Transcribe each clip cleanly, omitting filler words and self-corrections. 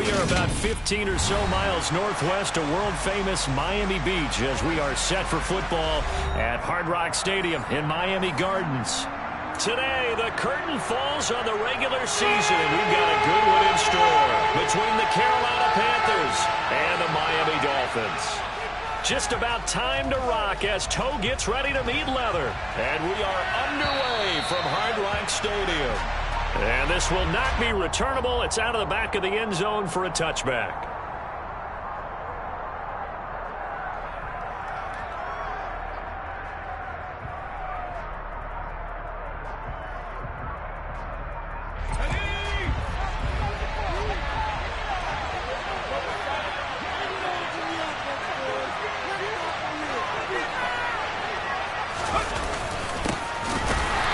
We are about 15 or so miles northwest of world-famous Miami Beach as we are set for football at Hard Rock Stadium in Miami Gardens. Today, the curtain falls on the regular season, and we've got a good one in store between the Carolina Panthers and the Miami Dolphins. Just about time to rock as toe gets ready to meet leather. And we are underway from Hard Rock Stadium. And this will not be returnable. It's out of the back of the end zone for a touchback.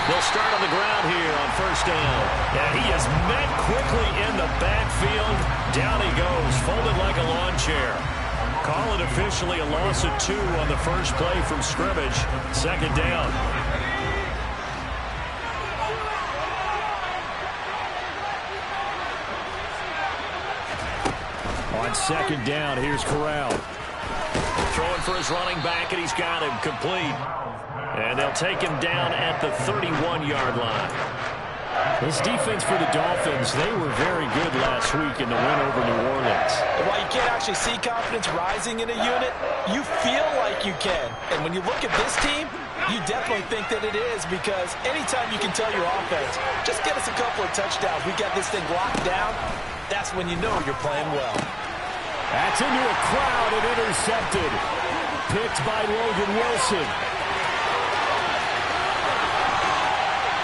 They'll start on the ground here on first down. And he is met quickly in the backfield. Down he goes, folded like a lawn chair. Call it officially a loss of 2 on the first play from scrimmage. Second down. On second down, here's Corral. Throwing for his running back, and he's got him complete. And they'll take him down at the 31-yard line. This defense for the Dolphins, they were very good last week in the win over New Orleans. While you can't actually see confidence rising in a unit, you feel like you can. And when you look at this team, you definitely think that it is, because anytime you can tell your offense, just get us a couple of touchdowns, we got this thing locked down, that's when you know you're playing well. That's into a crowd and intercepted. Picked by Logan Wilson.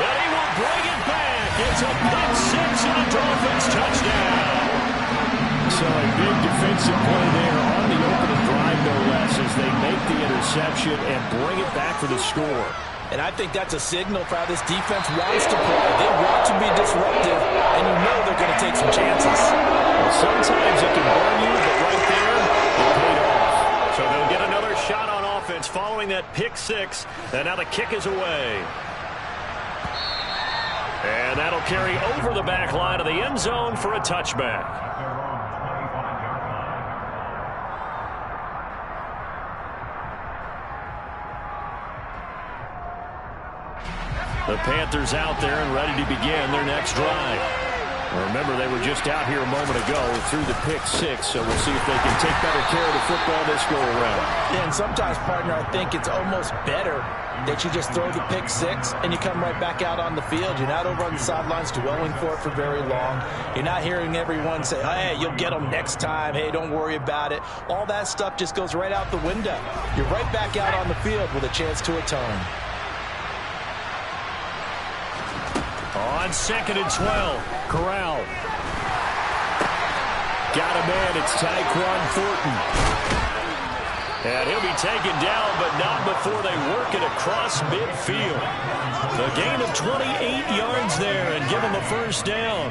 And he will bring it back. It's a pick six and a Dolphins touchdown. So a big defensive play there on the opening drive, no less, as they make the interception and bring it back for the score. And I think that's a signal for how this defense wants to play. They want to be disruptive, and you know they're going to take some chances. Well, sometimes it can burn you, but right there, it paid off. So they'll get another shot on offense following that pick six, and now the kick is away. And that'll carry over the back line of the end zone for a touchback. The Panthers out there and ready to begin their next drive. Remember, they were just out here a moment ago through the pick six, so we'll see if they can take better care of the football this go around. Yeah, and sometimes, partner, I think it's almost better that you just throw the pick six and you come right back out on the field. You're not over on the sidelines dwelling for it for very long. You're not hearing everyone say, hey, you'll get them next time. Hey, don't worry about it. All that stuff just goes right out the window. You're right back out on the field with a chance to atone. On 2nd and 12, Corral. Got him in. It's Tyquan Thornton. And he'll be taken down, but not before they work it across midfield. A gain of 28 yards there and give him a first down.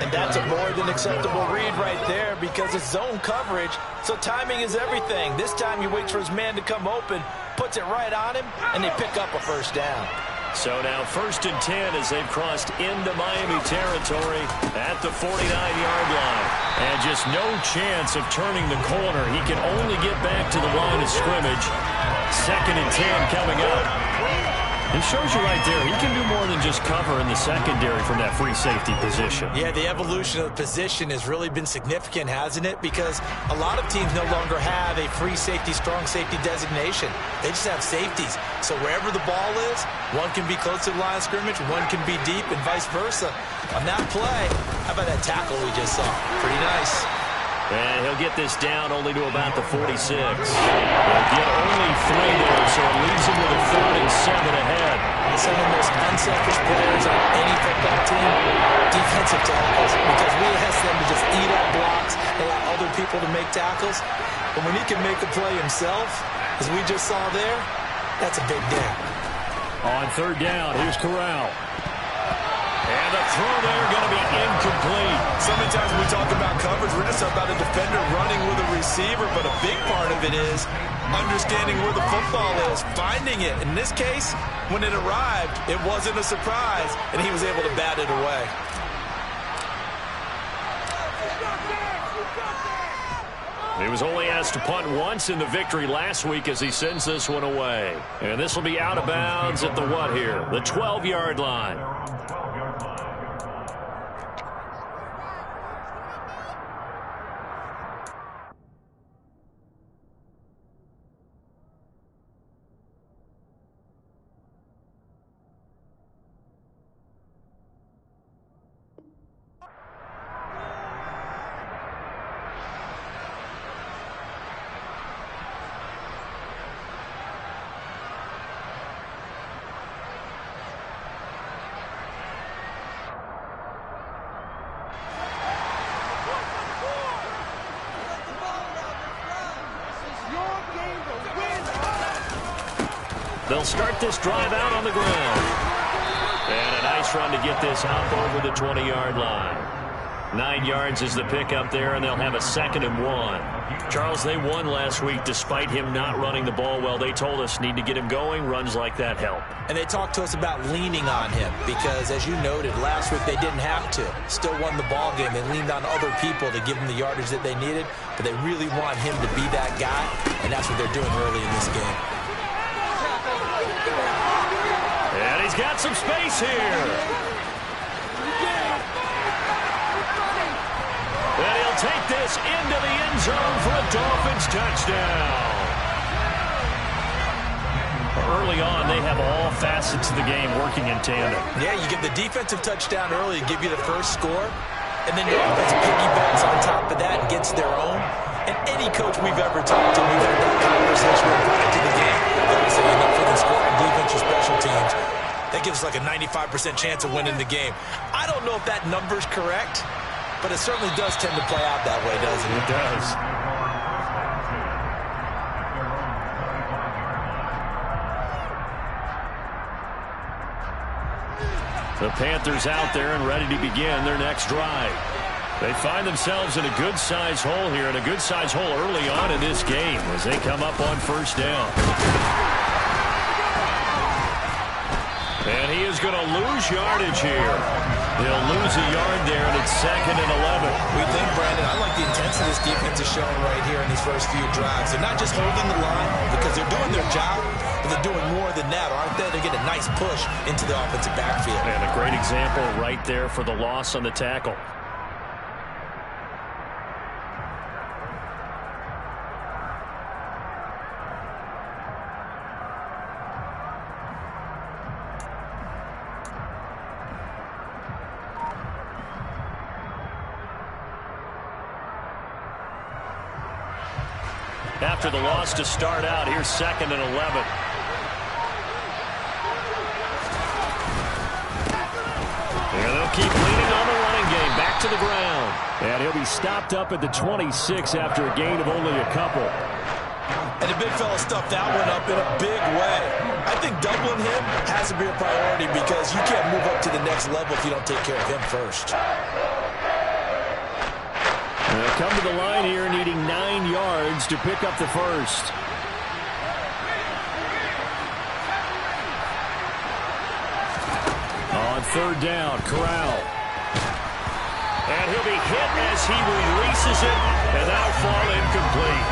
And that's a more than acceptable read right there, because it's zone coverage, so timing is everything. This time he waits for his man to come open, puts it right on him, and they pick up a first down. So now 1st and 10 as they've crossed into Miami territory at the 49-yard line. And just no chance of turning the corner. He can only get back to the line of scrimmage. 2nd and 10 coming up. It shows you right there, he can do more than just cover in the secondary from that free safety position. Yeah, the evolution of the position has really been significant, hasn't it? Because a lot of teams no longer have a free safety, strong safety designation. They just have safeties. So wherever the ball is, one can be close to the line of scrimmage, one can be deep, and vice versa. On that play, how about that tackle we just saw? Pretty nice. And he'll get this down only to about the 46. He'll get only 3 there, so it leaves him with a 3rd and 7 ahead. Some of the most unselfish players on any football team, defensive tackles, because we ask them to just eat up blocks, allow other people to make tackles. But when he can make a play himself, as we just saw there, that's a big day. On 3rd down, here's Corral. And the throw there going to be incomplete. So many times when we talk about coverage, we're just about a defender running with a receiver, but a big part of it is understanding where the football is, finding it. In this case, when it arrived, it wasn't a surprise, and he was able to bat it away. He was only asked to punt once in the victory last week as he sends this one away. And this will be out of bounds at the what here? The 12-yard line. They'll start this drive out on the ground. And a nice run to get this up over the 20-yard line. 9 yards is the pickup there, and they'll have a 2nd and 1. Charles, they won last week despite him not running the ball well. They told us need to get him going. Runs like that help. And they talked to us about leaning on him because, as you noted, last week they didn't have to. Still won the ball game. They leaned on other people to give them the yardage that they needed, but they really want him to be that guy, and that's what they're doing early in this game. And he's got some space here. And he'll take this into the end zone for a Dolphins touchdown. Early on, they have all facets of the game working in tandem. Yeah, you get the defensive touchdown early to give you the first score, and then your offense piggybacks on top of that and gets their own. And any coach we've ever talked to, we've had that conversation prior to the game. They say, enough for the score on defense or special teams. That gives us like a 95% chance of winning the game. I don't know if that number's correct, but it certainly does tend to play out that way, doesn't it? It does. The Panthers out there and ready to begin their next drive. They find themselves in a good-sized hole here, and a good-sized hole early on in this game as they come up on first down. And he is going to lose yardage here. He'll lose a yard there, and it's 2nd and 11. We think, Brandon, I like the intensity this defense is showing right here in these first few drives. They're not just holding the line because they're doing their job, but they're doing more than that, aren't they? They get a nice push into the offensive backfield. And a great example right there for the loss on the tackle. After the loss to start out, here's 2nd and 11. And they'll keep leaning on the running game. Back to the ground. And he'll be stopped up at the 26 after a gain of only a couple. And the big fella stuffed that one up in a big way. I think doubling him has to be a priority because you can't move up to the next level if you don't take care of him first. They'll come to the line here needing 9 yards to pick up the first. On third down, Corral. And he'll be hit as he releases it, and that'll fall incomplete.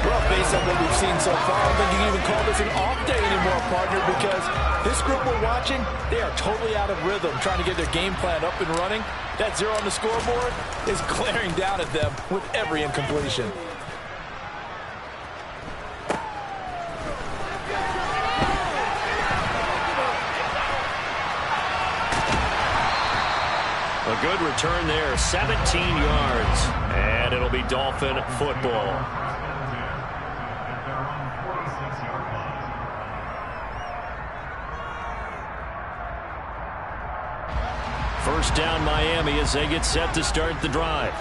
Well, based on what we've seen so far, I don't think you can even call this an off day anymore, partner, because this group we're watching, they are totally out of rhythm, trying to get their game plan up and running. That 0 on the scoreboard is glaring down at them with every incompletion. A good return there, 17 yards, and it'll be Dolphin football. First down Miami as they get set to start the drive.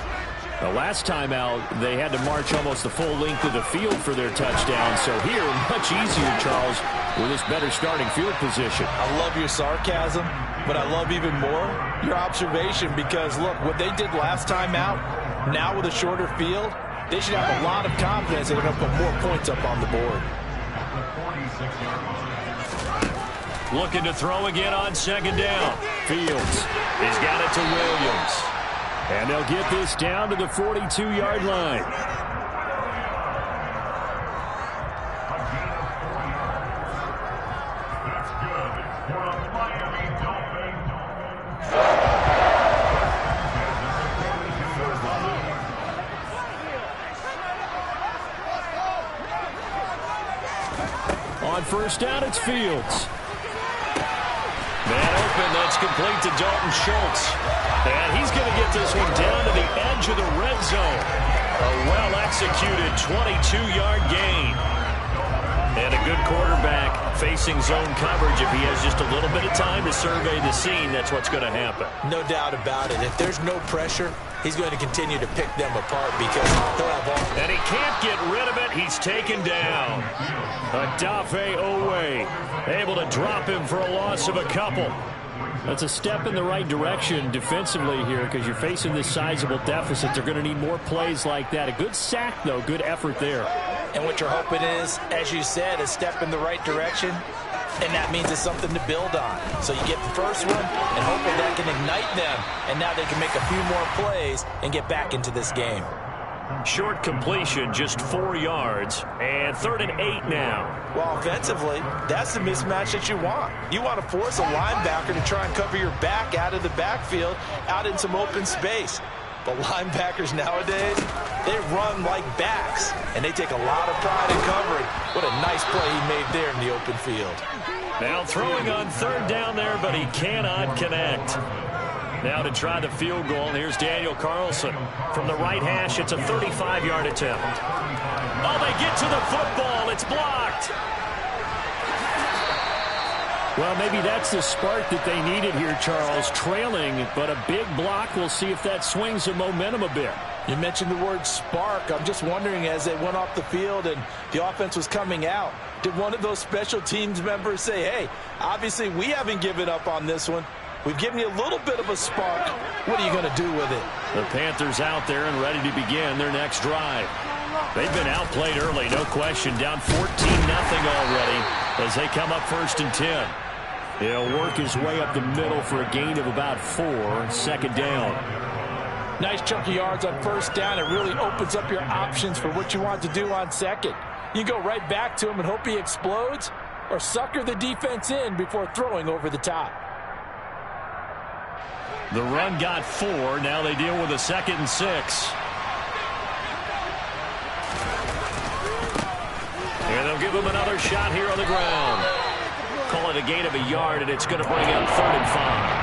The last time out, they had to march almost the full length of the field for their touchdown. So here, much easier, Charles, with this better starting field position. I love your sarcasm, but I love even more your observation because, look, what they did last time out, now with a shorter field, they should have a lot of confidence they're going to put more points up on the board. Looking to throw again on second down. Fields. He's got it to Williams. And they'll get this down to the 42-yard line. On first down, it's Fields. Man open, that's complete to Dalton Schultz. And he's going to get this one down to the edge of the red zone. A well-executed 22-yard gain. And a good quarterback facing zone coverage. If he has just a little bit of time to survey the scene, that's what's going to happen. No doubt about it. If there's no pressure, he's going to continue to pick them apart because he'll have all. And he can't get rid of it. He's taken down. Adafe Owe able to drop him for a loss of a couple. That's a step in the right direction defensively here because you're facing this sizable deficit. They're going to need more plays like that. A good sack, though. Good effort there. And what you're hoping is, as you said, a step in the right direction, and that means it's something to build on. So you get the first one and hoping that can ignite them, and now they can make a few more plays and get back into this game. Short completion, just 4 yards, and 3rd and 8 now. Well, offensively, that's the mismatch that you want. You want to force a linebacker to try and cover your back out of the backfield, out in some open space. But linebackers nowadays, they run like backs, and they take a lot of pride in covering. What a nice play he made there in the open field. Now throwing on 3rd down there, but he cannot connect. Now to try the field goal, and here's Daniel Carlson. From the right hash, it's a 35-yard attempt. Oh, they get to the football. It's blocked. Well, maybe that's the spark that they needed here, Charles. Trailing, but a big block. We'll see if that swings the momentum a bit. You mentioned the word spark. I'm just wondering, as they went off the field and the offense was coming out, did one of those special teams members say, hey, obviously we haven't given up on this one. We've given you a little bit of a spark. What are you going to do with it? The Panthers out there and ready to begin their next drive. They've been outplayed early, no question. Down 14-0 already as they come up 1st and 10. He'll work his way up the middle for a gain of about 4. 2nd down. Nice chunk of yards on 1st down. It really opens up your options for what you want to do on 2nd. You go right back to him and hope he explodes, or sucker the defense in before throwing over the top. The run got 4. Now they deal with a 2nd and 6. And they'll give him another shot here on the ground. Call it a gain of a yard, and it's going to bring up 3rd and 5.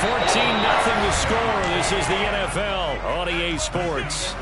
14-0 the score. This is the NFL on EA Sports.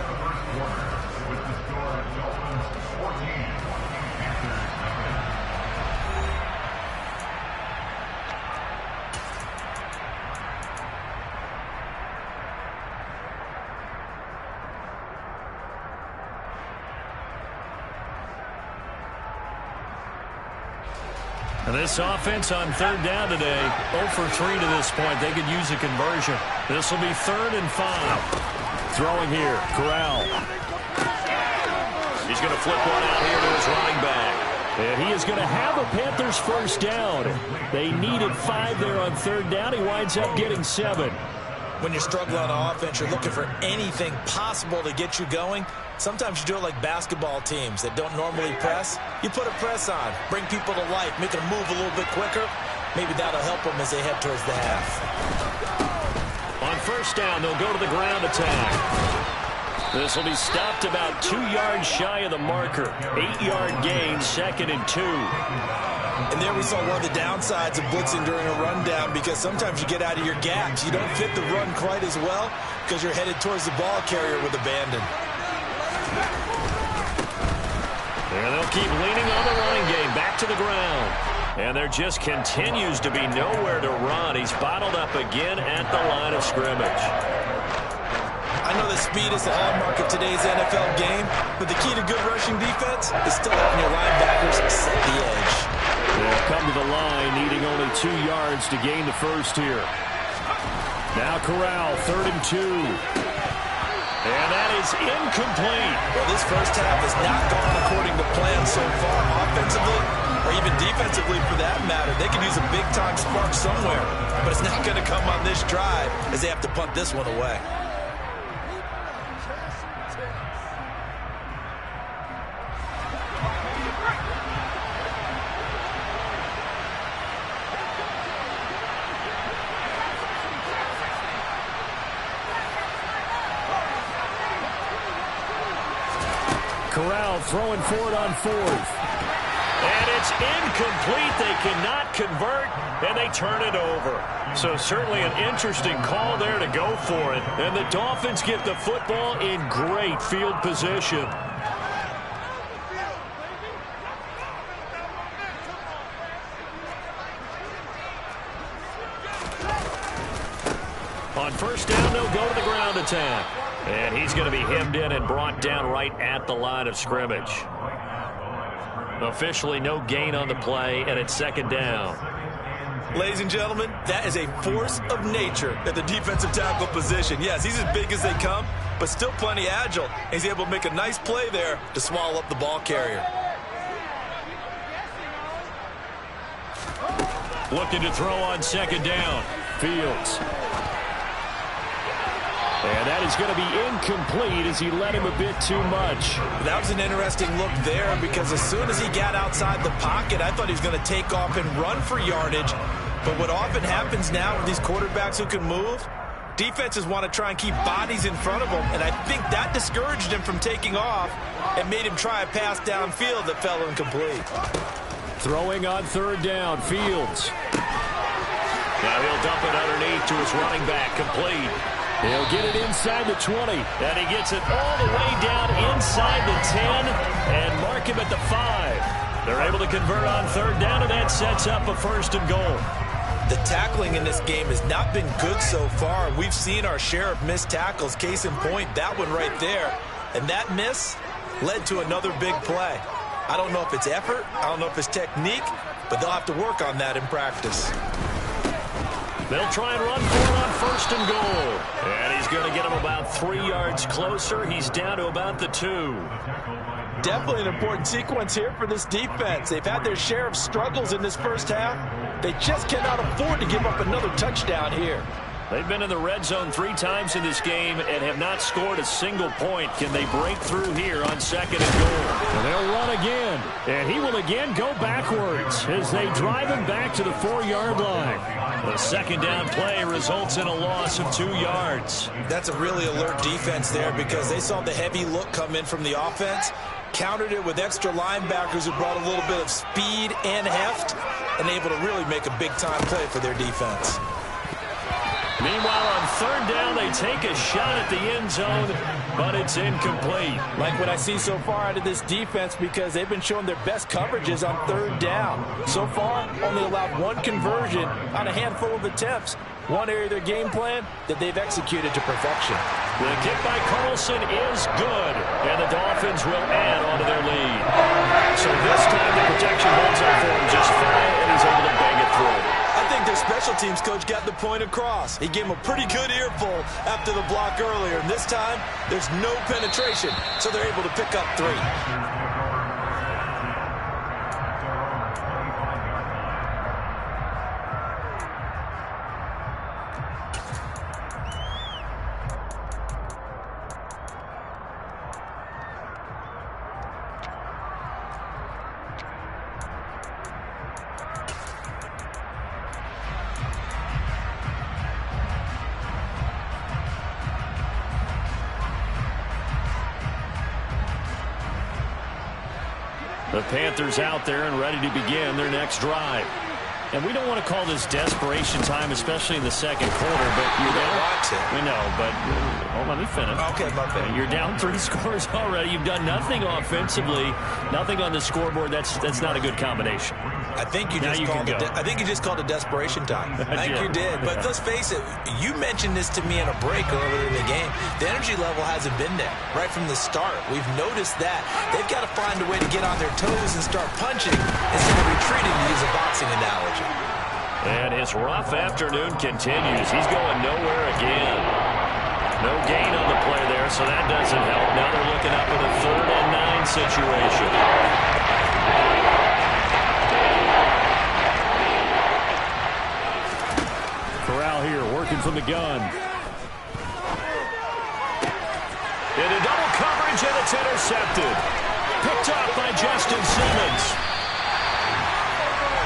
And this offense on 3rd down today, 0 for 3 to this point. They could use a conversion. This will be 3rd and 5. Throwing here, Corral. He's going to flip one out here to his running back. And he is going to have a Panthers 1st down. They needed 5 there on 3rd down. He winds up getting 7. When you're struggling on offense, you're looking for anything possible to get you going. Sometimes you do it like basketball teams that don't normally press. You put a press on, bring people to life, make them move a little bit quicker. Maybe that'll help them as they head towards the half. On 1st down, they'll go to the ground attack. This will be stopped about 2 yards shy of the marker. 8-yard gain, 2nd and 2. And there we saw one of the downsides of blitzing during a rundown, because sometimes you get out of your gaps. You don't fit the run quite as well because you're headed towards the ball carrier with abandon. And they'll keep leaning on the running game back to the ground. And there just continues to be nowhere to run. He's bottled up again at the line of scrimmage. I know that speed is the hallmark of today's NFL game, but the key to good rushing defense is still having your linebackers set the edge. They'll come to the line, needing only 2 yards to gain the 1st here. Now Corral, 3rd and 2. And that is incomplete. Well, this first half has not gone according to plan so far, offensively or even defensively for that matter. They could use a big-time spark somewhere, but it's not going to come on this drive as they have to punt this one away. Corral throwing for it on fourth. And it's incomplete. They cannot convert, and they turn it over. So certainly an interesting call there to go for it. And the Dolphins get the football in great field position. On first down, they'll go to the ground attack. And he's going to be hemmed in and brought down right at the line of scrimmage. Officially no gain on the play, and it's second down. Ladies and gentlemen, that is a force of nature at the defensive tackle position. Yes, he's as big as they come, but still plenty agile. He's able to make a nice play there to swallow up the ball carrier. Looking to throw on second down. Fields. And that is going to be incomplete as he led him a bit too much. That was an interesting look there because as soon as he got outside the pocket, I thought he was going to take off and run for yardage. But what often happens now with these quarterbacks who can move, defenses want to try and keep bodies in front of them. And I think that discouraged him from taking off and made him try a pass downfield that fell incomplete. Throwing on third down, Fields. Now he'll dump it underneath to his running back, complete. He'll get it inside the 20, and he gets it all the way down inside the 10 and mark him at the 5. They're able to convert on third down, and that sets up a first and goal. The tackling in this game has not been good so far. We've seen our share of missed tackles. Case in point, that one right there. And that miss led to another big play. I don't know if it's effort, I don't know if it's technique, but they'll have to work on that in practice. They'll try and run for it on first and goal. And he's going to get him about 3 yards closer. He's down to about the 2. Definitely an important sequence here for this defense. They've had their share of struggles in this first half. They just cannot afford to give up another touchdown here. They've been in the red zone 3 times in this game and have not scored a single point. Can they break through here on second and goal? And they'll run again. And he will again go backwards as they drive him back to the 4-yard line. The second down play results in a loss of 2 yards. That's a really alert defense there because they saw the heavy look come in from the offense, countered it with extra linebackers who brought a little bit of speed and heft, and able to really make a big-time play for their defense. Meanwhile, on third down, they take a shot at the end zone, but it's incomplete. Like what I see so far out of this defense because they've been showing their best coverages on third down. So far, only allowed 1 conversion on a handful of attempts. One area of their game plan that they've executed to perfection. The kick by Carlson is good, and the Dolphins will add on to their lead. So this time, the protection holds up for him just fine, and he's able to bang it through. I think their special teams coach got the point across. He gave him a pretty good earful after the block earlier. And this time, there's no penetration, so they're able to pick up 3. The Panthers out there and ready to begin their next drive. And we don't want to call this desperation time, especially in the second quarter, but you're down. I know, but hold on, let me finish. Okay, my bad. You're down 3 scores already. You've done nothing offensively, nothing on the scoreboard. That's not a good combination. I think you just called it desperation time. I think you did. But let's face it, you mentioned this to me in a break earlier in the game. The energy level hasn't been there right from the start. We've noticed that. They've got to find a way to get on their toes and start punching instead of retreating, to use a boxing analogy. And his rough afternoon continues. He's going nowhere again. No gain on the play there, so that doesn't help. Now they're looking up at a 3rd and 9 situation. Corral here working from the gun. Into double coverage, and it's intercepted. Picked off by Justin Simmons.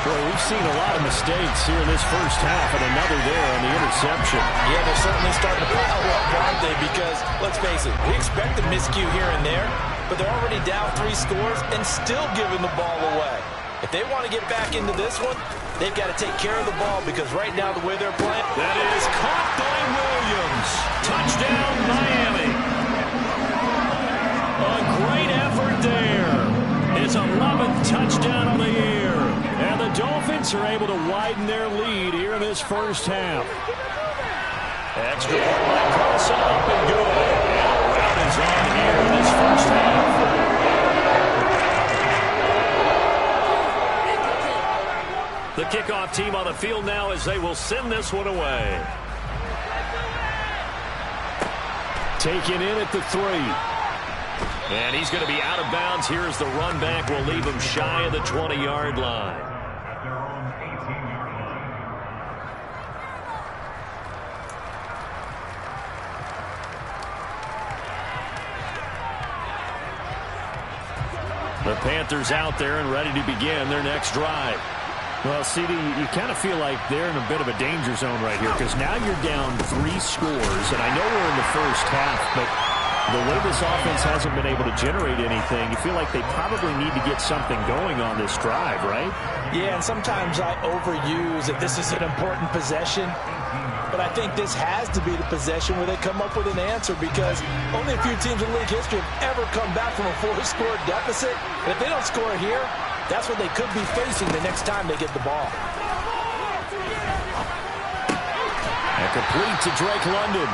Boy, we've seen a lot of mistakes here in this first half, and another there on the interception. Yeah, they're certainly starting to pile up, aren't they? Because, let's face it, we expect a miscue here and there, but they're already down 3 scores and still giving the ball away. If they want to get back into this one, they've got to take care of the ball because right now the way they're playing. That is caught by Williams. Touchdown, Miami. A great effort there. His 11th touchdown of the year. And the Dolphins are able to widen their lead here in this first half. Extra point by Carlson, up and good. And the rout is on here in this first half. The kickoff team on the field now as they will send this one away. Taken in at the 3. And he's going to be out of bounds here as the run back will leave him shy of the 20-yard line. The Panthers out there and ready to begin their next drive. Well, CD, you kind of feel like they're in a bit of a danger zone right here because now you're down 3 scores, and I know we're in the first half, but the way this offense hasn't been able to generate anything, you feel like they probably need to get something going on this drive, right? Yeah, and sometimes I overuse that this is an important possession, but I think this has to be the possession where they come up with an answer because only a few teams in league history have ever come back from a 4-score deficit. And if they don't score here, that's what they could be facing the next time they get the ball. And complete to Drake London.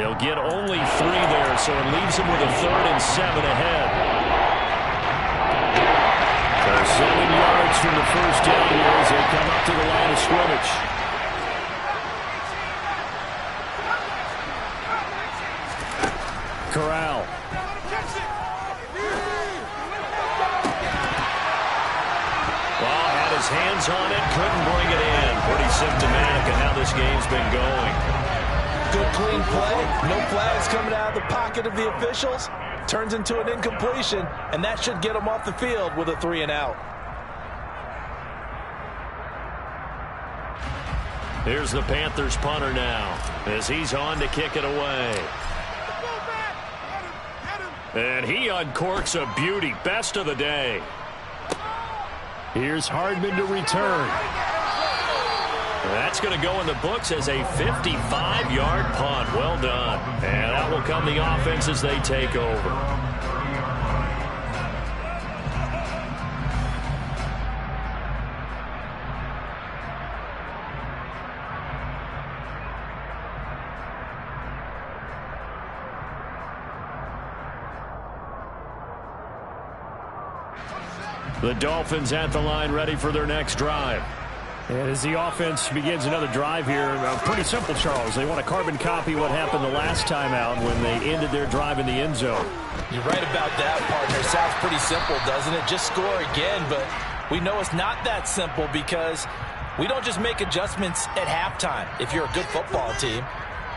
He'll get only 3 there, so it leaves him with a 3rd and 7 ahead. They're 7 yards from the first down here as they come up to the line of scrimmage. Corral. Well, had his hands on it, couldn't bring it in. Pretty symptomatic of how this game's been going. Good clean play. No flags coming out of the pocket of the officials. Turns into an incompletion, and that should get him off the field with a 3 and out. Here's the Panthers punter now as he's on to kick it away. And he uncorks a beauty. Best of the day. Here's Hardman to return. That's going to go in the books as a 55-yard punt. Well done. And out will come the offense as they take over. The Dolphins at the line ready for their next drive. And as the offense begins another drive here, pretty simple, Charles. They want to carbon copy what happened the last time out when they ended their drive in the end zone. You're right about that, partner. Sounds pretty simple, doesn't it? Just score again, but we know it's not that simple because we don't just make adjustments at halftime. If you're a good football team,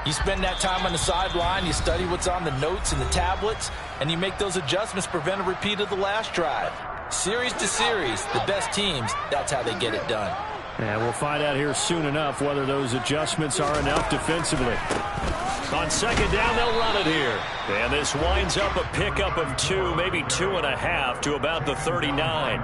you spend that time on the sideline, you study what's on the notes and the tablets, and you make those adjustments to prevent a repeat of the last drive. Series to series, the best teams, that's how they get it done. And we'll find out here soon enough whether those adjustments are enough defensively. On second down, they'll run it here. And this winds up a pickup of 2, maybe 2.5 to about the 39.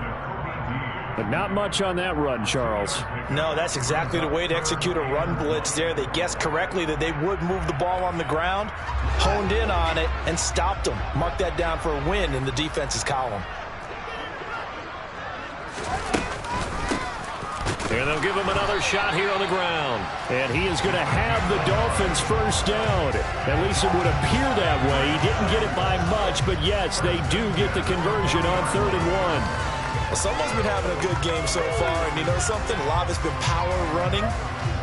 But not much on that run, Charles. No, that's exactly the way to execute a run blitz there. They guessed correctly that they would move the ball on the ground, honed in on it, and stopped them. Mark that down for a win in the defense's column. And they'll give him another shot here on the ground. And he is going to have the Dolphins first down. At least it would appear that way. He didn't get it by much, but yes, they do get the conversion on 3rd and 1. Well, someone's been having a good game so far, and you know something? A lot of it's been power running.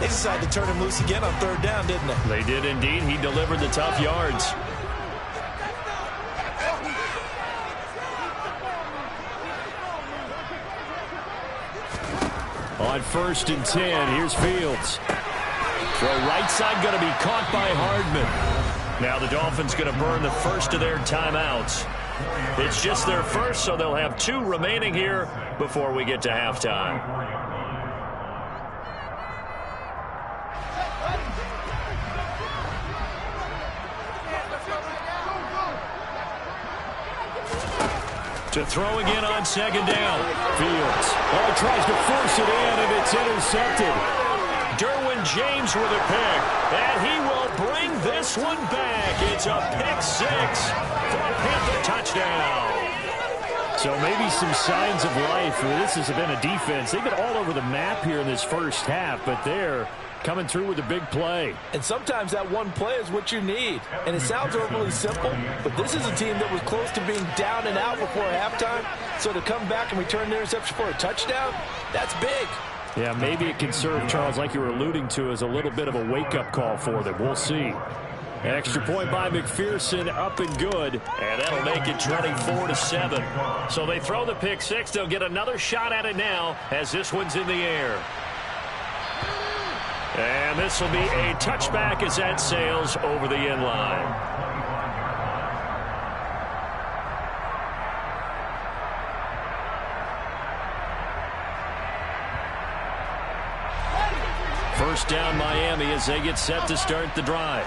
They decided to turn him loose again on 3rd down, didn't they? They did indeed. He delivered the tough yards. On 1st and 10, here's Fields. Throw right side going to be caught by Hardman. Now the Dolphins going to burn the first of their timeouts. It's just their first, so they'll have 2 remaining here before we get to halftime. To throw again on second down. Fields. Oh, tries to force it in, and it's intercepted. Derwin James with a pick, and he will bring this one back. It's a pick six for a Panther touchdown. So maybe some signs of life. This has been a defense. They've been all over the map here in this first half, but they're coming through with a big play. And sometimes that one play is what you need. And it sounds overly simple, but this is a team that was close to being down and out before halftime. So to come back and return the interception for a touchdown, that's big. Yeah, maybe it can serve, Charles, like you were alluding to, as a little bit of a wake-up call for them. We'll see. An extra point by McPherson, up and good, and that'll make it 24-7. So they throw the pick six. They'll get another shot at it now as this one's in the air. And this will be a touchback as that sails over the end line. First down Miami as they get set to start the drive.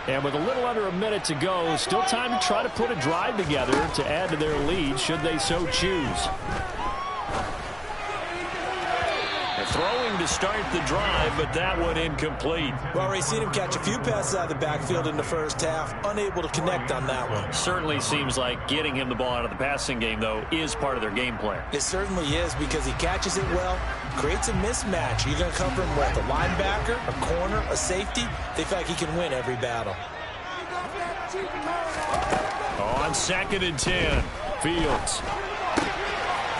And with a little under a minute to go, still time to try to put a drive together to add to their lead should they so choose. Throwing to start the drive, but that one incomplete. Well, Ray, seen him catch a few passes out of the backfield in the first half, unable to connect on that one. Certainly seems like getting him the ball out of the passing game, though, is part of their game plan. It certainly is, because he catches it well, creates a mismatch. You're going to cover him with a linebacker, a corner, a safety. They feel like he can win every battle. On 2nd and 10, Fields.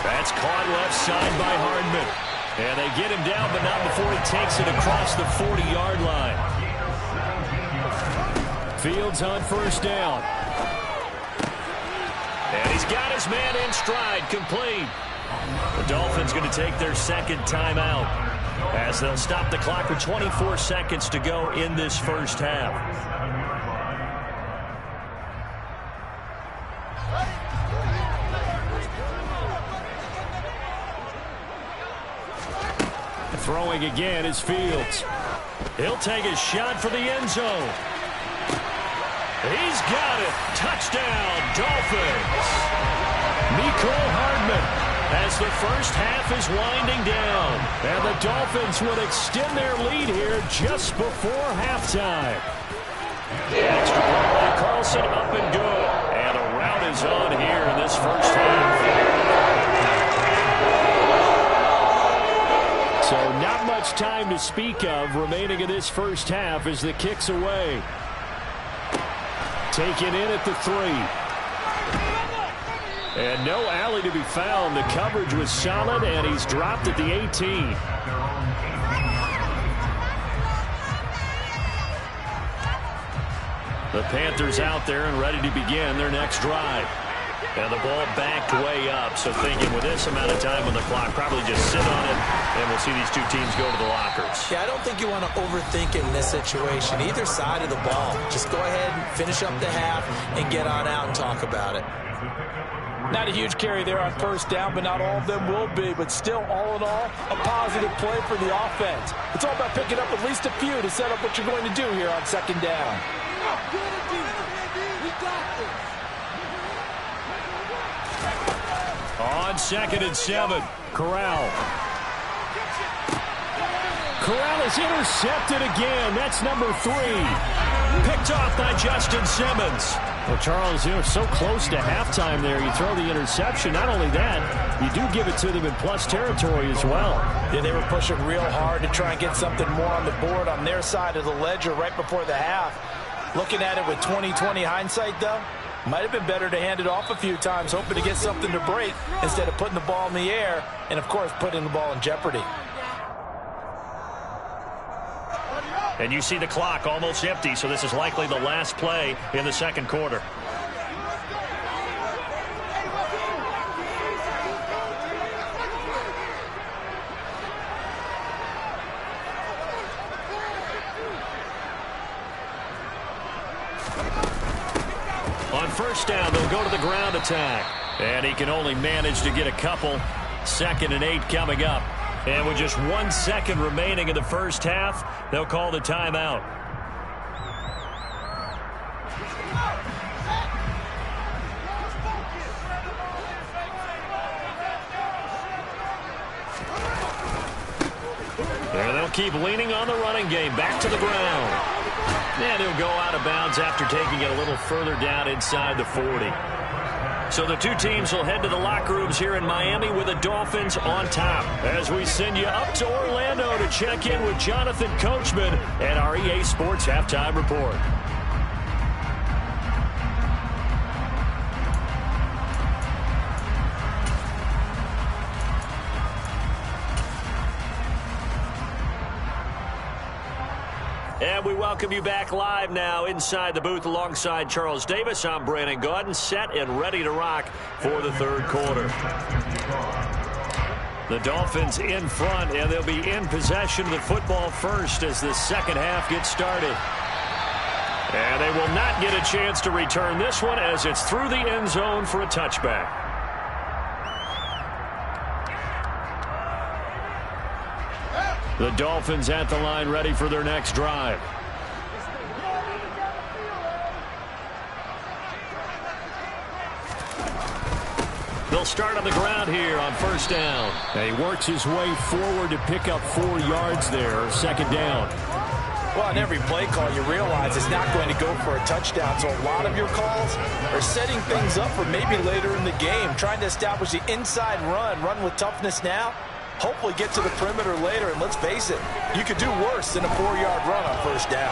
That's caught left side by Hardman. And they get him down, but not before he takes it across the 40-yard line. Fields on first down. And he's got his man in stride, complete. The Dolphins going to take their second timeout as they'll stop the clock with 24 seconds to go in this first half. Throwing again is Fields. He'll take a shot for the end zone. He's got it. Touchdown, Dolphins. Mecole Hardman as the first half is winding down. And the Dolphins will extend their lead here just before halftime. Extra point by Carlson, up and good. And a rout is on here in this first half. So not much time to speak of remaining in this first half as the kick's away. Taken in at the 3. And no alley to be found. The coverage was solid, and he's dropped at the 18. The Panthers out there and ready to begin their next drive. And the ball backed way up, so thinking with this amount of time on the clock, probably just sit on it, and we'll see these two teams go to the lockers. Yeah, I don't think you want to overthink it in this situation, either side of the ball. Just go ahead and finish up the half and get on out and talk about it. Not a huge carry there on first down, but not all of them will be. But still, all in all, a positive play for the offense. It's all about picking up at least a few to set up what you're going to do here on second down. On 2nd and 7, Corral. Corral is intercepted again. That's number 3. Picked off by Justin Simmons. Well, Charles, you're so close to halftime there. You throw the interception. Not only that, you do give it to them in plus territory as well. Yeah, they were pushing real hard to try and get something more on the board on their side of the ledger right before the half. Looking at it with 20/20 hindsight, though, might have been better to hand it off a few times, hoping to get something to break instead of putting the ball in the air and, of course, putting the ball in jeopardy. And you see the clock almost empty, so this is likely the last play in the second quarter. On first down, they'll go to the ground attack. And he can only manage to get a couple. 2nd and 8 coming up. And with just 1 second remaining in the first half, they'll call the timeout. keep leaning on the running game. Back to the ground. And he'll go out of bounds after taking it a little further down inside the 40. So the two teams will head to the locker rooms here in Miami with the Dolphins on top. As we send you up to Orlando to check in with Jonathan Coachman and our EA Sports Halftime Report. And we welcome you back live now inside the booth alongside Charles Davis. I'm Brandon Gaudin, set and ready to rock for the third quarter. The Dolphins in front, and they'll be in possession of the football first as the second half gets started. And they will not get a chance to return this one as it's through the end zone for a touchback. The Dolphins at the line ready for their next drive. They'll start on the ground here on first down. And he works his way forward to pick up 4 yards there, second down. Well, on every play call, you realize it's not going to go for a touchdown. So a lot of your calls are setting things up for maybe later in the game, trying to establish the inside run with toughness now. Hopefully get to the perimeter later, and let's face it, you could do worse than a 4-yard run on first down.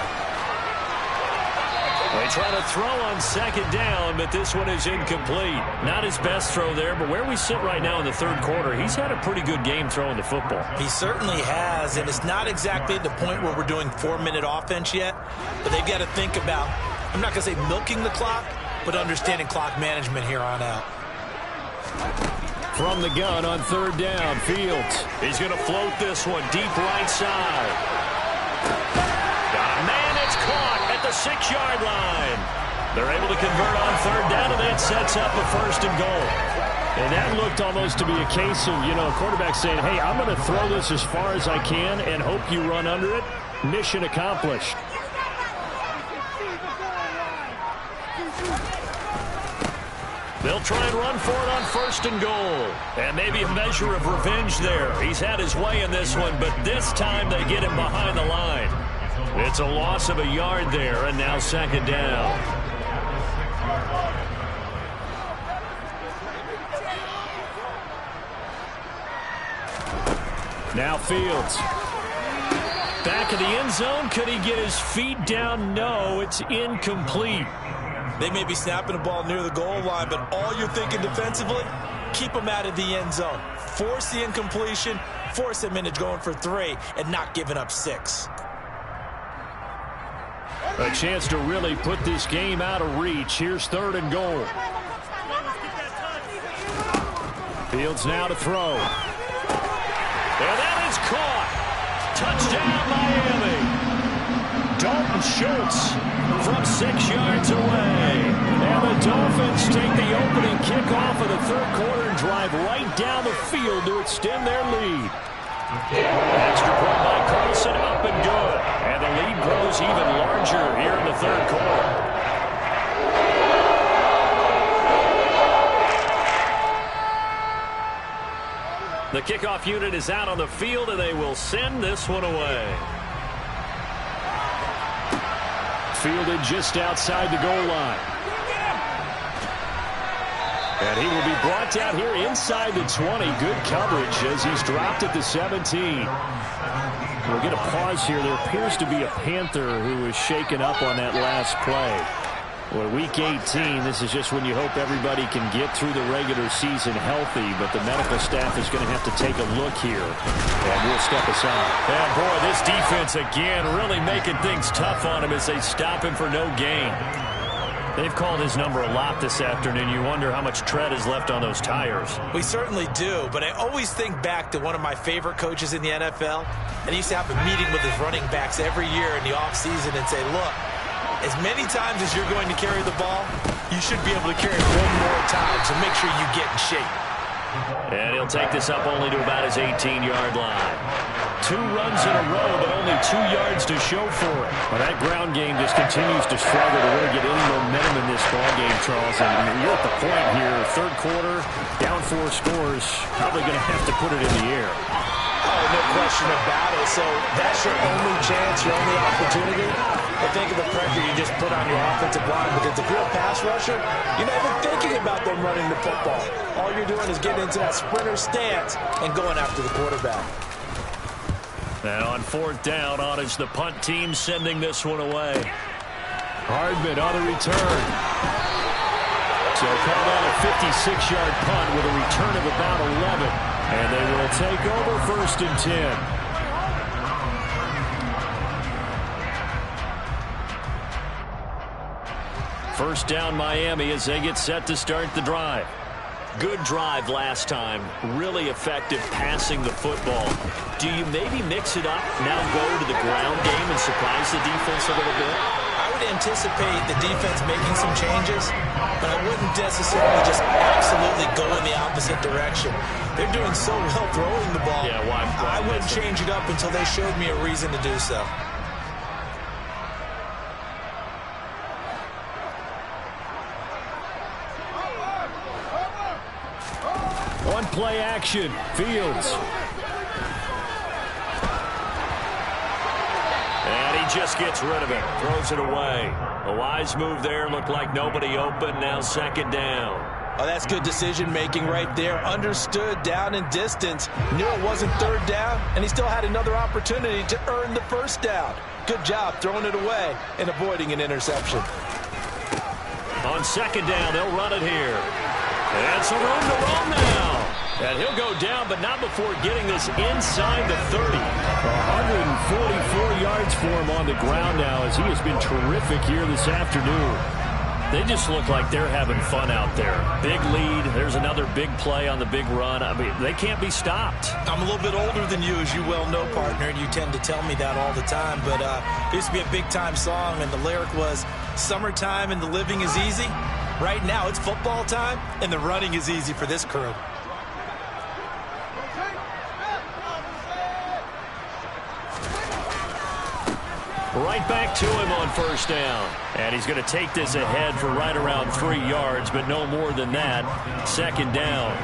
They try to throw on second down, but this one is incomplete. Not his best throw there, but where we sit right now in the third quarter, he's had a pretty good game throwing the football. He certainly has, and it's not exactly the point where we're doing 4-minute offense yet, but they've got to think about, I'm not going to say milking the clock, but understanding clock management here on out. From the gun on third down, Fields. He's going to float this one deep right side. Got a man, it's caught at the 6-yard line. They're able to convert on third down, and that sets up a first and goal. And that looked almost to be a case of, a quarterback saying, hey, I'm going to throw this as far as I can and hope you run under it. Mission accomplished. They'll try and run for it on first and goal. And maybe a measure of revenge there. He's had his way in this one, but this time they get him behind the line. It's a loss of a yard there, and now second down. Now Fields. Back in the end zone. Could he get his feet down? No, it's incomplete. They may be snapping the ball near the goal line, but all you're thinking defensively, keep them out of the end zone. Force the incompletion, force them into going for 3, and not giving up 6. A chance to really put this game out of reach. Here's third and goal. Fields now to throw. And that is caught. Touchdown, Miami. Dalton Schultz from 6 yards away. And the Dolphins take the opening kickoff of the third quarter and drive right down the field to extend their lead. Extra point by Carlson, up and good. And the lead grows even larger here in the third quarter. The kickoff unit is out on the field, and they will send this one away. Fielded just outside the goal line. And he will be brought down here inside the 20. Good coverage as he's dropped at the 17. We'll get a pause here. There appears to be a Panther who was shaken up on that last play. Well, week 18, this is just when you hope everybody can get through the regular season healthy, but the medical staff is going to have to take a look here, and we'll step aside. And boy, this defense again really making things tough on him as they stop him for no gain. They've called his number a lot this afternoon. You wonder how much tread is left on those tires. We certainly do, but I always think back to one of my favorite coaches in the NFL, and he used to have a meeting with his running backs every year in the offseason and say, look, as many times as you're going to carry the ball, you should be able to carry it one more time, so make sure you get in shape. And he'll take this up only to about his 18-yard line. 2 runs in a row, but only 2 yards to show for it. Well, that ground game just continues to struggle to really get any momentum in this ball game, Charles. And you're at the point here, third quarter, down 4 scores, probably going to have to put it in the air. Oh, no question about it. So that's your only chance, your only opportunity. But think of the pressure you just put on your offensive line. Because if you're a pass rusher, you're not even thinking about them running the football. All you're doing is getting into that sprinter stance and going after the quarterback. And on 4th down, on is the punt team sending this one away. Hardman on the return. So call that a 56-yard punt with a return of about 11. And they will take over 1st and 10. First down Miami as they get set to start the drive. Good drive last time. Really effective passing the football. Do you maybe mix it up, now go to the ground game and surprise the defense a little bit? I would anticipate the defense making some changes, but I wouldn't necessarily just absolutely go in the opposite direction. They're doing so well throwing the ball. Yeah, why I wouldn't change it up until they showed me a reason to do so. On play action, Fields. And he just gets rid of it, throws it away. A wise move there, looked like nobody open, now 2nd down. Oh, that's good decision-making right there. Understood down and distance. Knew it wasn't 3rd down, and he still had another opportunity to earn the 1st down. Good job throwing it away and avoiding an interception. On 2nd down, they'll run it here. And some room to roam now. And he'll go down, but not before getting this inside the 30. 144 yards for him on the ground now as he has been terrific here this afternoon. They just look like they're having fun out there. Big lead. There's another big play on the big run. I mean, they can't be stopped. I'm a little bit older than you, as you well know, partner, and you tend to tell me that all the time. But it used to be a big-time song, and the lyric was, "Summertime and the living is easy." Right now, it's football time, and the running is easy for this crew. Right back to him on 1st down. And he's going to take this ahead for right around 3 yards, but no more than that. 2nd down.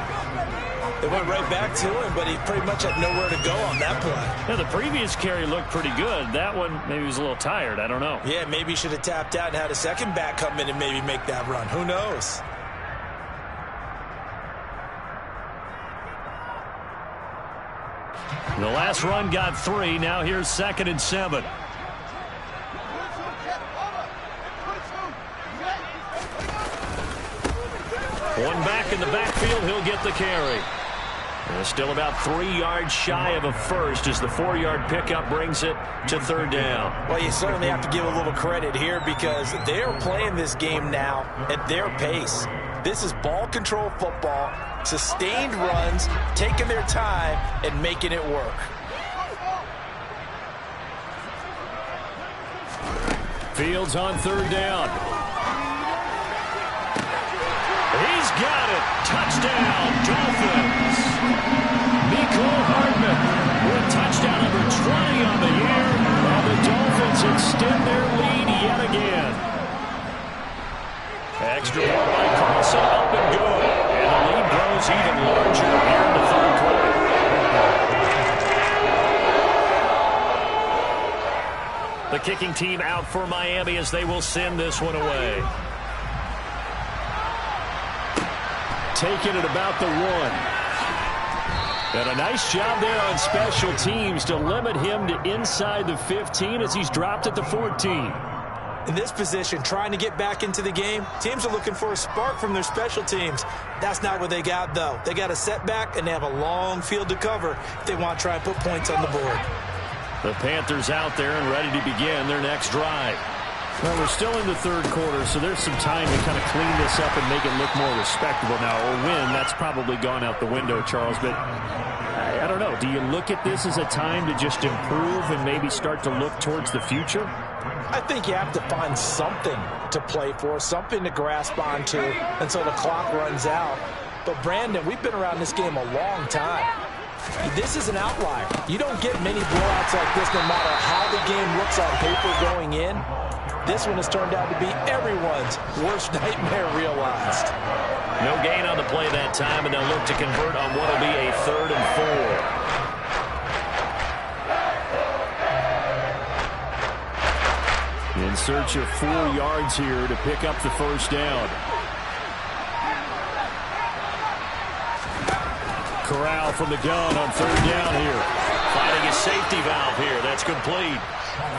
They went right back to him, but he pretty much had nowhere to go on that play. Yeah, the previous carry looked pretty good. That one, maybe he was a little tired. I don't know. Yeah, maybe he should have tapped out and had a second back come in and maybe make that run. Who knows? The last run got 3. Now here's 2nd and 7. One back in the backfield. He'll get the carry. And still about 3 yards shy of a first as the 4-yard pickup brings it to 3rd down. Well, you certainly have to give a little credit here because they're playing this game now at their pace. This is ball control football, sustained runs, taking their time, and making it work. Fields on 3rd down. He's got it. Touchdown, Dolphins. Nicole Hardman with touchdown number 20 on the year. And the Dolphins extend their lead yet again. Extra point by Carlson, up and good. And the lead grows even larger here in the 3rd quarter. The kicking team out for Miami as they will send this one away. Taking it about the 1. And a nice job there on special teams to limit him to inside the 15 as he's dropped at the 14. In this position, trying to get back into the game, teams are looking for a spark from their special teams. That's not what they got, though. They got a setback, and they have a long field to cover if they want to try and put points on the board. The Panthers out there and ready to begin their next drive. Well, we're still in the 3rd quarter, so there's some time to kind of clean this up and make it look more respectable now. Or win, that's probably gone out the window, Charles. But I don't know. Do you look at this as a time to just improve and maybe start to look towards the future? I think you have to find something to play for, something to grasp onto until the clock runs out. But, Brandon, we've been around this game a long time. This is an outlier. You don't get many blowouts like this no matter how the game looks on paper going in. This one has turned out to be everyone's worst nightmare realized. No gain on the play that time, and they'll look to convert on what will be a 3rd and 4. In search of 4 yards here to pick up the first down. Corral from the gun on 3rd down here. Finding a safety valve here. That's complete.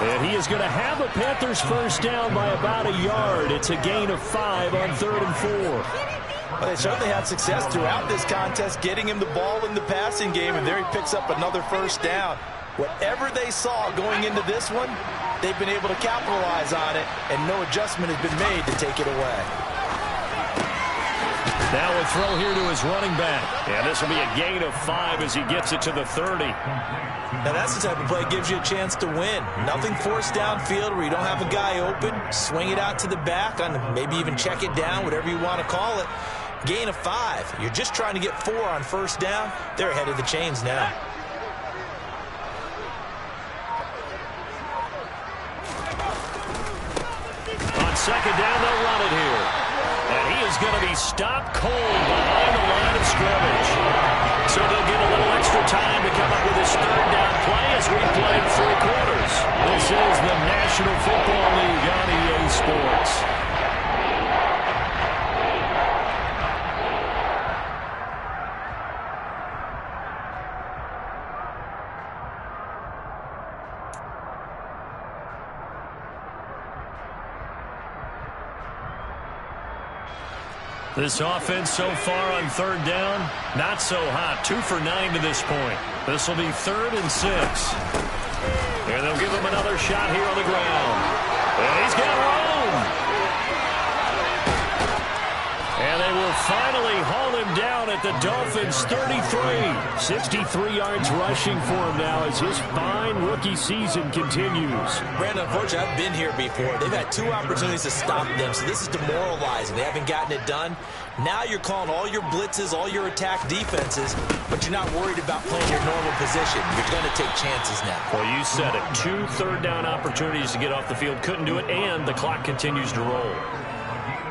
And he is going to have a Panthers first down by about a yard. It's a gain of 5 on 3rd and 4. Well, they certainly had success throughout this contest, getting him the ball in the passing game, and there he picks up another first down. Whatever they saw going into this one, they've been able to capitalize on it, and no adjustment has been made to take it away. Now a throw here to his running back. And this will be a gain of 5 as he gets it to the 30. Now that's the type of play that gives you a chance to win. Nothing forced downfield where you don't have a guy open. Swing it out to the back, on maybe even check it down, whatever you want to call it. Gain of 5. You're just trying to get 4 on first down. They're ahead of the chains now. On 2nd down, they'll run it here. And he is going to be stopped cold behind the line of scrimmage. So they'll get a little extra time to come up with his 3rd down play as we played 3 quarters. This is the National Football League on EA Sports. This offense so far on 3rd down, not so hot. 2 for 9 to this point. This will be 3rd and 6. And they'll give him another shot here on the ground. And he's got room. And they will finally haul him down at the Dolphins' 33. 63 yards rushing for him now as his fine rookie season continues. Brandon, unfortunately, I've been here before. They've had 2 opportunities to stop them, so this is demoralizing. They haven't gotten it done. Now you're calling all your blitzes, all your attack defenses, but you're not worried about playing your normal position. You're going to take chances now. Well, you said it. 2 3rd down opportunities to get off the field. Couldn't do it, and the clock continues to roll.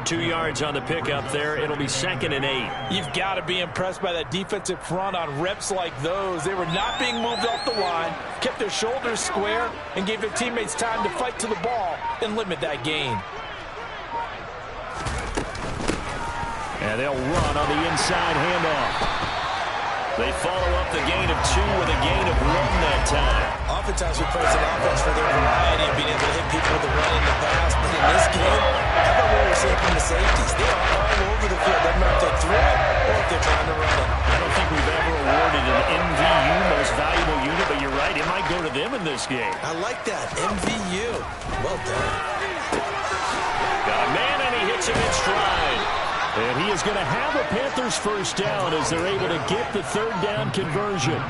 2 yards on the pickup there. It'll be 2nd and 8. You've got to be impressed by that defensive front on reps like those. They were not being moved off the line, kept their shoulders square, and gave their teammates time to fight to the ball and limit that gain. And they'll run on the inside handoff. They follow up the gain of 2 with a gain of 1 that time. Oftentimes we praise an offense for their variety of being able to hit people with the run in the pass, but in this game, how about what we're seeing from the safeties? They are all over the field. Doesn't matter if they throw it or if they're trying to run it. I don't think we've ever awarded an MVU, most valuable unit, but you're right, it might go to them in this game. I like that, MVU. Well done. Got a man, and he hits him in stride. And he is going to have a Panthers first down as they're able to get the 3rd down conversion.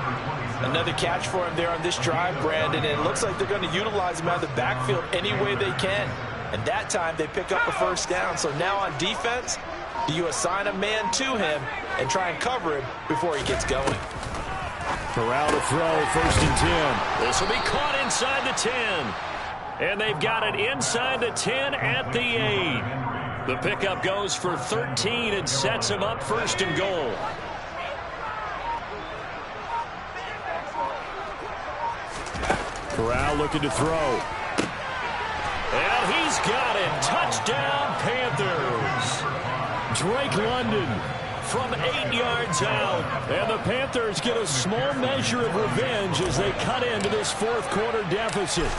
Another catch for him there on this drive, Brandon, and it looks like they're going to utilize him out of the backfield any way they can. And that time they pick up a first down. So now on defense, do you assign a man to him and try and cover him before he gets going? Corral to throw, 1st and 10. This will be caught inside the 10. And they've got it inside the 10 at the 8. The pickup goes for 13 and sets him up 1st and goal. Corral looking to throw. And he's got it. Touchdown, Panthers. Drake London from 8 yards out. And the Panthers get a small measure of revenge as they cut into this 4th quarter deficit.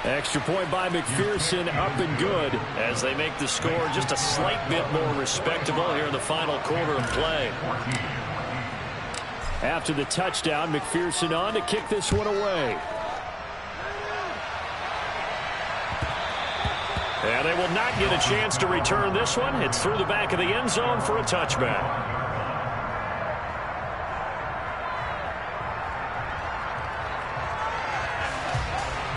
Extra point by McPherson, up and good. As they make the score just a slight bit more respectable here in the final quarter of play. After the touchdown, McPherson on to kick this one away. And they will not get a chance to return this one. It's through the back of the end zone for a touchback.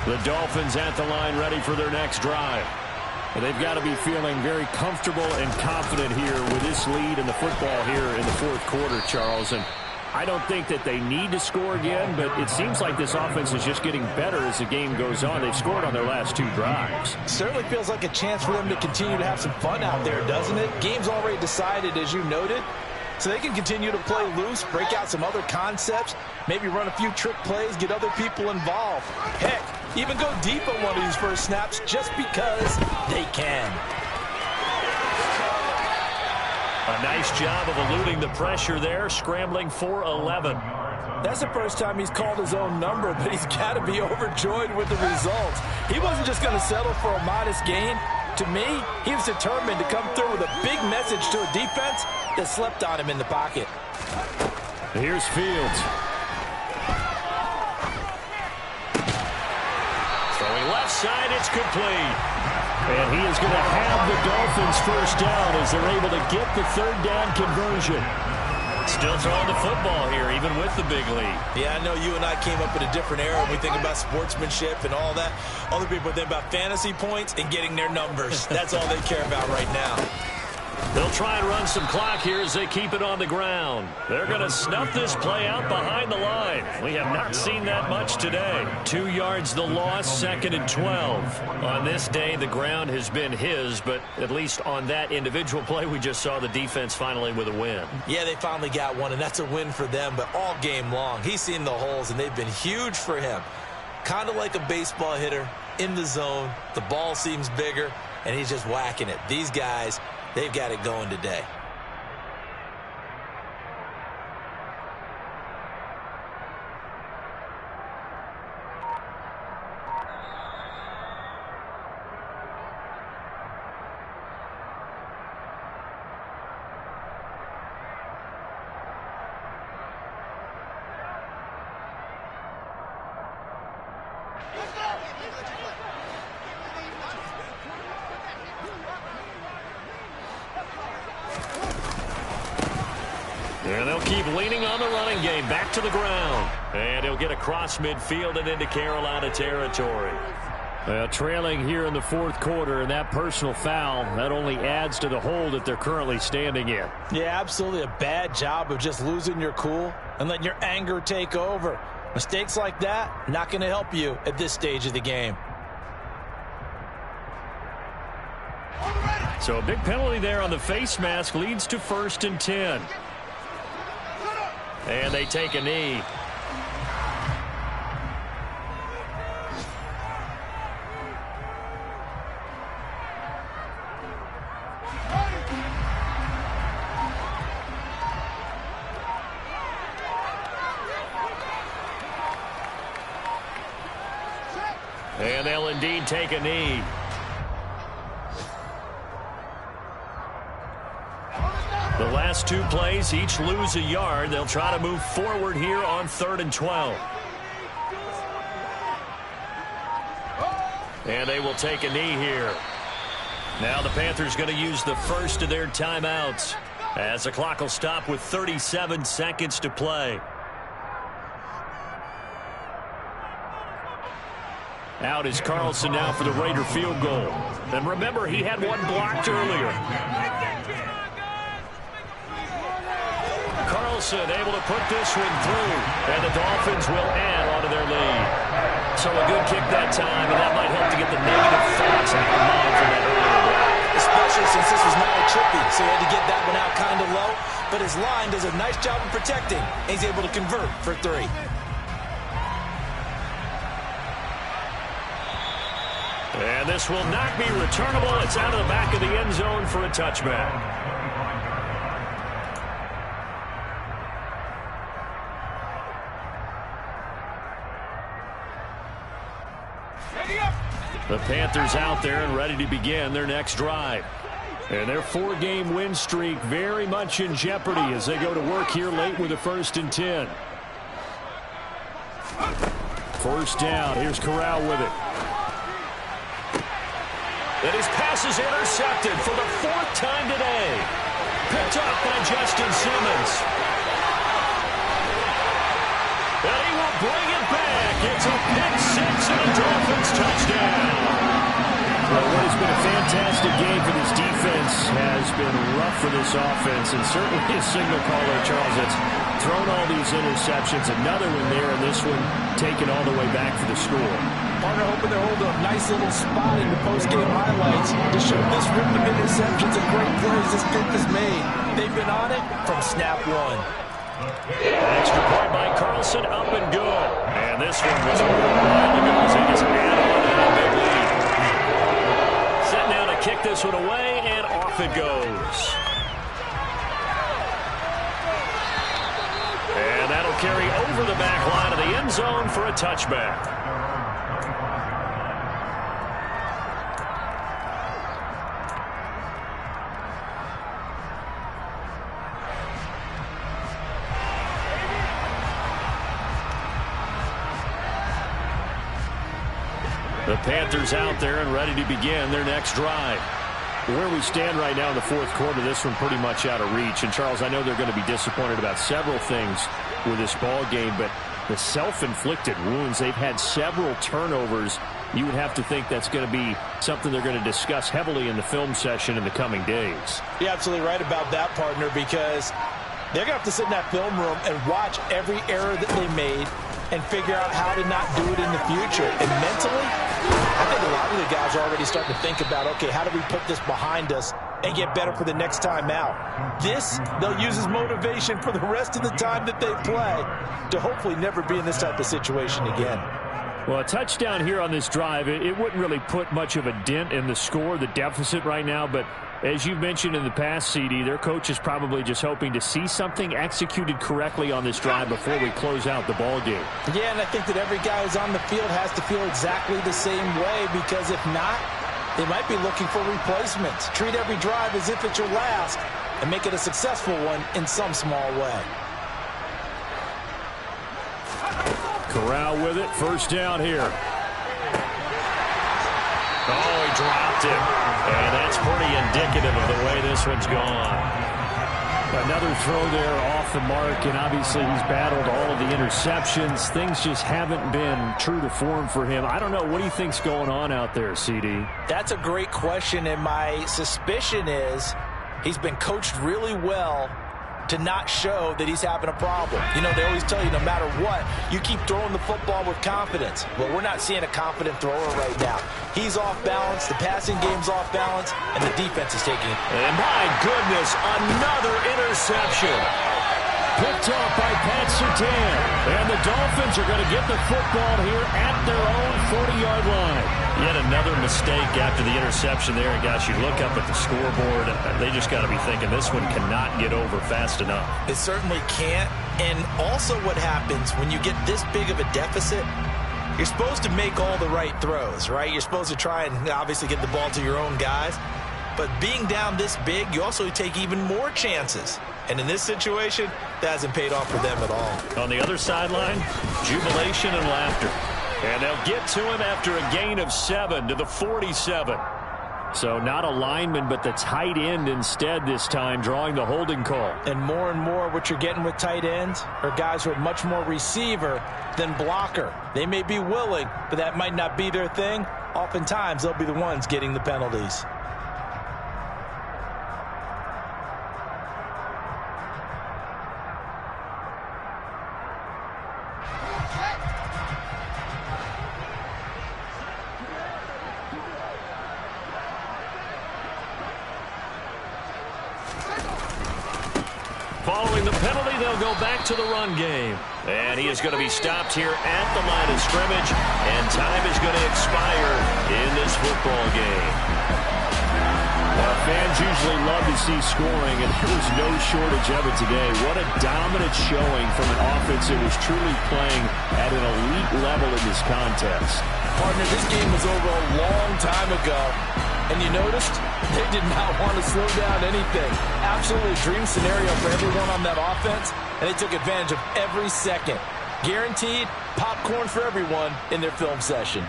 The Dolphins at the line ready for their next drive. And they've got to be feeling very comfortable and confident here with this lead in the football here in the fourth quarter, Charles. And I don't think that they need to score again, but it seems like this offense is just getting better as the game goes on. They've scored on their last 2 drives. Certainly feels like a chance for them to continue to have some fun out there, doesn't it? Game's already decided, as you noted. So they can continue to play loose, break out some other concepts, maybe run a few trick plays, get other people involved. Heck, even go deep on one of these first snaps just because they can. A nice job of eluding the pressure there, scrambling for 11. That's the first time he's called his own number, but he's got to be overjoyed with the results. He wasn't just going to settle for a modest gain. To me, he was determined to come through with a big message to a defense that slept on him in the pocket. Here's Fields. Throwing left side, it's complete. And he is going to have the Dolphins first down as they're able to get the third down conversion. Still throwing the football here, even with the big lead. Yeah, I know you and I came up in a different era when we think about sportsmanship and all that. Other people think about fantasy points and getting their numbers. That's all they care about right now. They'll try and run some clock here as they keep it on the ground. They're going to snuff this play out behind the line. We have not seen that much today. 2 yards the loss, 2nd and 12. On this day, the ground has been his, but at least on that individual play, we just saw the defense finally with a win. Yeah, they finally got one, and that's a win for them, but all game long, he's seen the holes, and they've been huge for him. Kind of like a baseball hitter in the zone. The ball seems bigger, and he's just whacking it. These guys, they've got it going today. And they'll keep leaning on the running game. Back to the ground. And he'll get across midfield and into Carolina territory. Trailing here in the fourth quarter, and that personal foul, that only adds to the hole that they're currently standing in. Yeah, absolutely a bad job of just losing your cool and letting your anger take over. Mistakes like that, not going to help you at this stage of the game. So a big penalty there on the face mask leads to 1st and 10. And they take a knee. And they'll indeed take a knee. The last 2 plays, each lose a yard. They'll try to move forward here on 3rd and 12. And they will take a knee here. Now the Panthers going to use the first of their timeouts as the clock will stop with 37 seconds to play. Out is Carlson now for the Raider field goal. And remember, he had one blocked earlier. Carlson able to put this one through, and the Dolphins will add onto their lead. So a good kick that time, and that might help to get the negative thoughts out of the mind from that earlier block. Especially since this was not a chippy, so he had to get that one out kind of low. But his line does a nice job of protecting, and he's able to convert for 3. And this will not be returnable. It's out of the back of the end zone for a touchback. The Panthers out there and ready to begin their next drive. And their 4-game win streak very much in jeopardy as they go to work here late with a 1st and 10. First down. Here's Corral with it. And his pass is intercepted for the 4th time today. Picked up by Justin Simmons. And he will bring it back. It's a pick 6 and a Dolphins touchdown. Well, what has been a fantastic has been rough for this offense, and certainly a signal caller, Charles, that's thrown all these interceptions. Another one there, and this one taken all the way back for the score. Partner hoping they're holding a nice little spot in the post-game highlights to show this rhythm of interceptions and great plays this group has made. They've been on it from snap one. Extra point by Carlson, up and good. And this one was a little while ago as they just add on to that big lead. Set now to kick this one away, and off it goes. And that'll carry over the back line of the end zone for a touchback. The Panthers out there and ready to begin their next drive. Where we stand right now in the fourth quarter, this one pretty much out of reach. And, Charles, I know they're going to be disappointed about several things with this ball game, but the self-inflicted wounds, they've had several turnovers. You would have to think that's going to be something they're going to discuss heavily in the film session in the coming days. You're absolutely right about that, partner, because they're going to have to sit in that film room and watch every error that they made and figure out how to not do it in the future. And mentally, I think a lot of the guys are already starting to think about, okay, how do we put this behind us and get better for the next time out? This, they'll use as motivation for the rest of the time that they play to hopefully never be in this type of situation again. Well, a touchdown here on this drive, it wouldn't really put much of a dent in the score, the deficit right now, but as you've mentioned in the past, CD, their coach is probably just hoping to see something executed correctly on this drive before we close out the ball game. Yeah, and I think that every guy who's on the field has to feel exactly the same way, because if not, they might be looking for replacements. Treat every drive as if it's your last and make it a successful one in some small way. Corral with it, first down here. Oh, he dropped it. And that's pretty indicative of the way this one's gone. Another throw there off the mark, and obviously he's battled all of the interceptions. Things just haven't been true to form for him. I don't know. What do you think's going on out there, CD? That's a great question, and my suspicion is he's been coached really well to not show that he's having a problem. You know, they always tell you no matter what, you keep throwing the football with confidence. Well, we're not seeing a confident thrower right now. He's off balance, the passing game's off balance, and the defense is taking it. And my goodness, another interception. Picked off by Pat Surtain. And the Dolphins are going to get the football here at their own 40-yard line. Yet another mistake after the interception there. And, gosh, you look up at the scoreboard, they just got to be thinking this one cannot get over fast enough. It certainly can't. And also what happens when you get this big of a deficit, you're supposed to make all the right throws, right? You're supposed to try and obviously get the ball to your own guys. But being down this big, you also take even more chances. And in this situation, that hasn't paid off for them at all. On the other sideline, jubilation and laughter. And they'll get to him after a gain of 7 to the 47. So not a lineman, but the tight end instead this time, drawing the holding call. And more what you're getting with tight ends are guys who are much more receiver than blocker. They may be willing, but that might not be their thing. Oftentimes, they'll be the ones getting the penalties. Following the penalty, they'll go back to the run game. And he is going to be stopped here at the line of scrimmage. And time is going to expire in this football game. Well, fans usually love to see scoring, and there was no shortage of it today. What a dominant showing from an offense that was truly playing at an elite level in this contest. Partner, this game was over a long time ago. And you noticed they did not want to slow down anything. Absolutely a dream scenario for everyone on that offense, and they took advantage of every second. Guaranteed popcorn for everyone in their film session.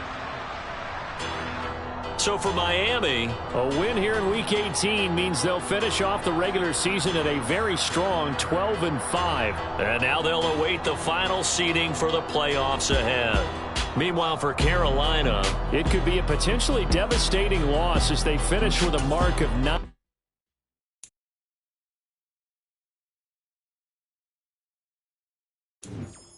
So for Miami, a win here in Week 18 means they'll finish off the regular season at a very strong 12-5. And now they'll await the final seeding for the playoffs ahead. Meanwhile, for Carolina, it could be a potentially devastating loss as they finish with a mark of 9. it.